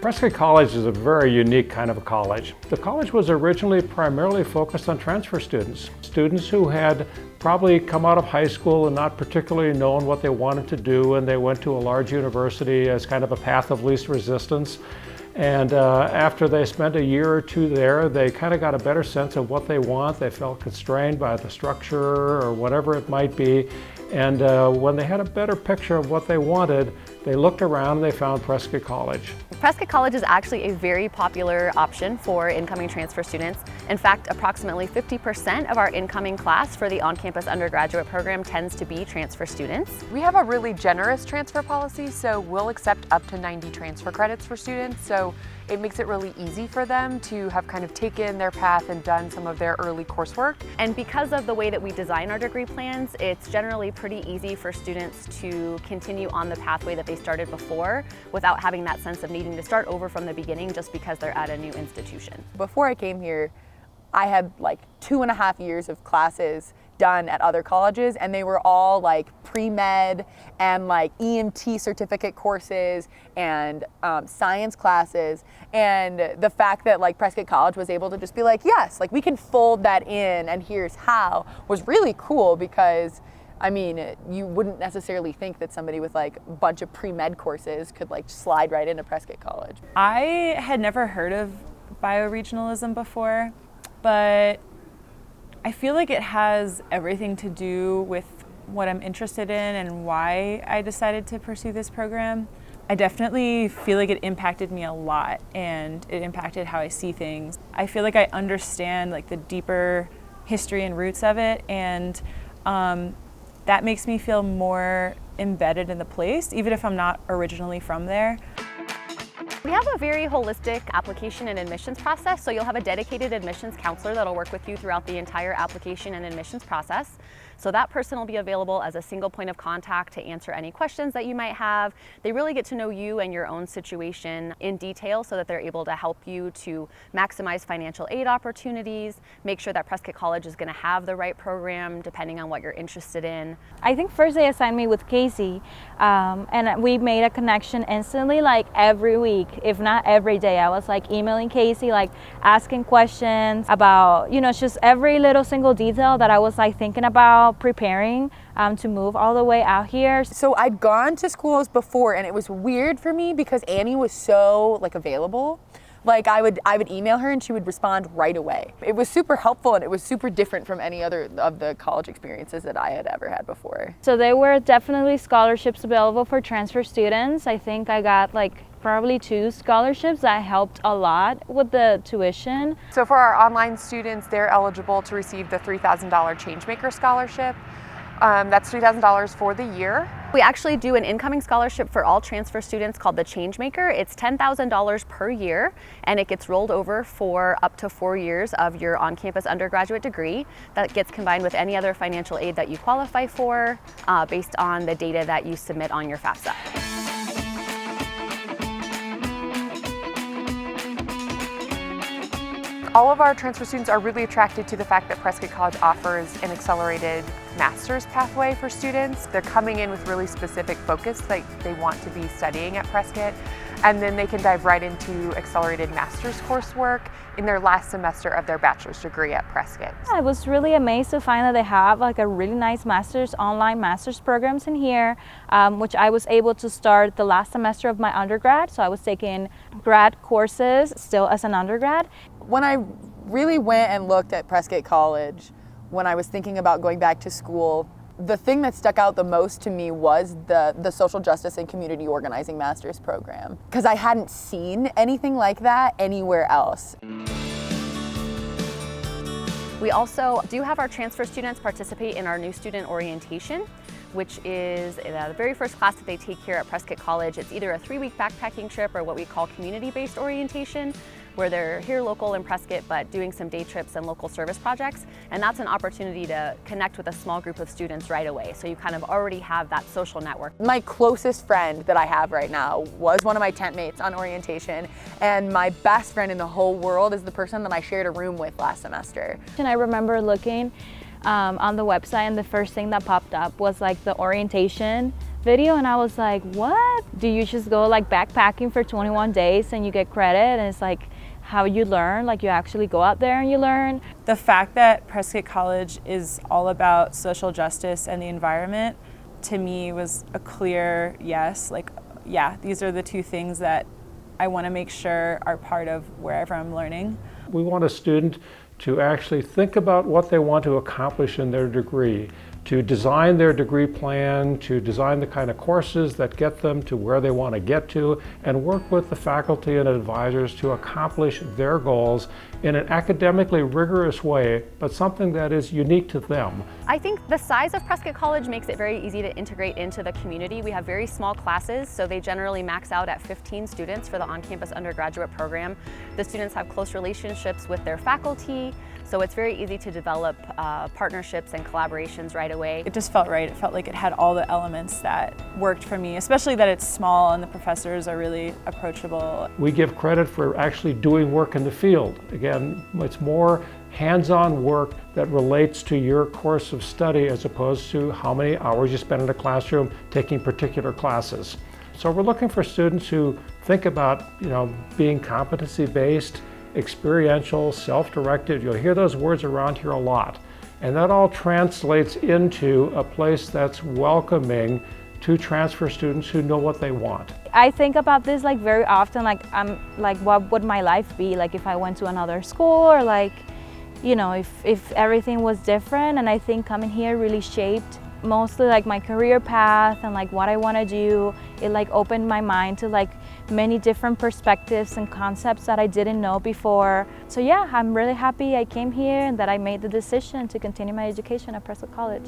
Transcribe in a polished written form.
Prescott College is a very unique kind of a college. The college was originally primarily focused on transfer students, students who had probably come out of high school and not particularly known what they wanted to do, and they went to a large university as kind of a path of least resistance. And after they spent a year or two there, they kind of got a better sense of what they want. They felt constrained by the structure or whatever it might be. And when they had a better picture of what they wanted, they looked around and they found Prescott College. Prescott College is actually a very popular option for incoming transfer students. In fact, approximately 50% of our incoming class for the on-campus undergraduate program tends to be transfer students. We have a really generous transfer policy, so we'll accept up to 90 transfer credits for students. So it makes it really easy for them to have kind of taken their path and done some of their early coursework. And because of the way that we design our degree plans, it's generally pretty easy for students to continue on the pathway that they started before without having that sense of needing to start over from the beginning just because they're at a new institution. Before I came here, I had like 2.5 years of classes done at other colleges, and they were all like pre-med and like EMT certificate courses and science classes. And the fact that like Prescott College was able to just be like, yes, like we can fold that in and here's how, was really cool, because I mean, you wouldn't necessarily think that somebody with like a bunch of pre-med courses could like slide right into Prescott College. I had never heard of bioregionalism before, but I feel like it has everything to do with what I'm interested in and why I decided to pursue this program. I definitely feel like it impacted me a lot, and it impacted how I see things. I feel like I understand like the deeper history and roots of it, and that makes me feel more embedded in the place, even if I'm not originally from there. We have a very holistic application and admissions process, so you'll have a dedicated admissions counselor that'll work with you throughout the entire application and admissions process. So that person will be available as a single point of contact to answer any questions that you might have. They really get to know you and your own situation in detail so that they're able to help you to maximize financial aid opportunities, make sure that Prescott College is going to have the right program depending on what you're interested in. I think first they assigned me with Casey, and we made a connection instantly, like every week, if not every day. I was like emailing Casey, like asking questions about, you know, just every little single detail that I was like thinking about preparing to move all the way out here. So I'd gone to schools before, and it was weird for me because Annie was so like available. Like I would email her and she would respond right away. It was super helpful, and it was super different from any other of the college experiences that I had ever had before. So there were definitely scholarships available for transfer students. I think I got like probably 2 scholarships that helped a lot with the tuition. So for our online students, they're eligible to receive the $3,000 Changemaker Scholarship. That's $3,000 for the year. We actually do an incoming scholarship for all transfer students called the Changemaker. It's $10,000 per year, and it gets rolled over for up to 4 years of your on-campus undergraduate degree. That gets combined with any other financial aid that you qualify for based on the data that you submit on your FAFSA. All of our transfer students are really attracted to the fact that Prescott College offers an accelerated master's pathway for students. They're coming in with really specific focus, like they want to be studying at Prescott, and then they can dive right into accelerated master's coursework in their last semester of their bachelor's degree at Prescott. I was really amazed to find that they have like a really nice online master's programs in here, which I was able to start the last semester of my undergrad. So I was taking grad courses still as an undergrad. When I really went and looked at Prescott College, when I was thinking about going back to school, the thing that stuck out the most to me was the social justice and community organizing master's program, because I hadn't seen anything like that anywhere else. We also do have our transfer students participate in our new student orientation, which is the very first class that they take here at Prescott College. It's either a 3-week backpacking trip or what we call community-based orientation, where they're here local in Prescott but doing some day trips and local service projects. And that's an opportunity to connect with a small group of students right away. So you kind of already have that social network. My closest friend that I have right now was one of my tent mates on orientation, and my best friend in the whole world is the person that I shared a room with last semester. And I remember looking on the website, and the first thing that popped up was like the orientation video and I was like, what? Do you just go like backpacking for 21 days and you get credit? And it's like how you learn, like you actually go out there and you learn. The fact that Prescott College is all about social justice and the environment, to me was a clear yes. Like, yeah, these are the two things that I want to make sure are part of wherever I'm learning. We want a student to actually think about what they want to accomplish in their degree, to design their degree plan, to design the kind of courses that get them to where they want to get to, and work with the faculty and advisors to accomplish their goals in an academically rigorous way, but something that is unique to them. I think the size of Prescott College makes it very easy to integrate into the community. We have very small classes, so they generally max out at 15 students for the on-campus undergraduate program. The students have close relationships with their faculty, so it's very easy to develop partnerships and collaborations right away. It just felt right. It felt like it had all the elements that worked for me, especially that it's small and the professors are really approachable. We give credit for actually doing work in the field. Again, it's more hands-on work that relates to your course of study as opposed to how many hours you spend in a classroom taking particular classes. So we're looking for students who think about, being competency-based, experiential, self-directed. You'll hear those words around here a lot. And that all translates into a place that's welcoming to transfer students who know what they want. I think about this like very often, like what would my life be like if I went to another school, or like, if everything was different. And I think coming here really shaped mostly like my career path and like what I want to do. It like opened my mind to like many different perspectives and concepts that I didn't know before. So yeah, I'm really happy I came here and that I made the decision to continue my education at Prescott College.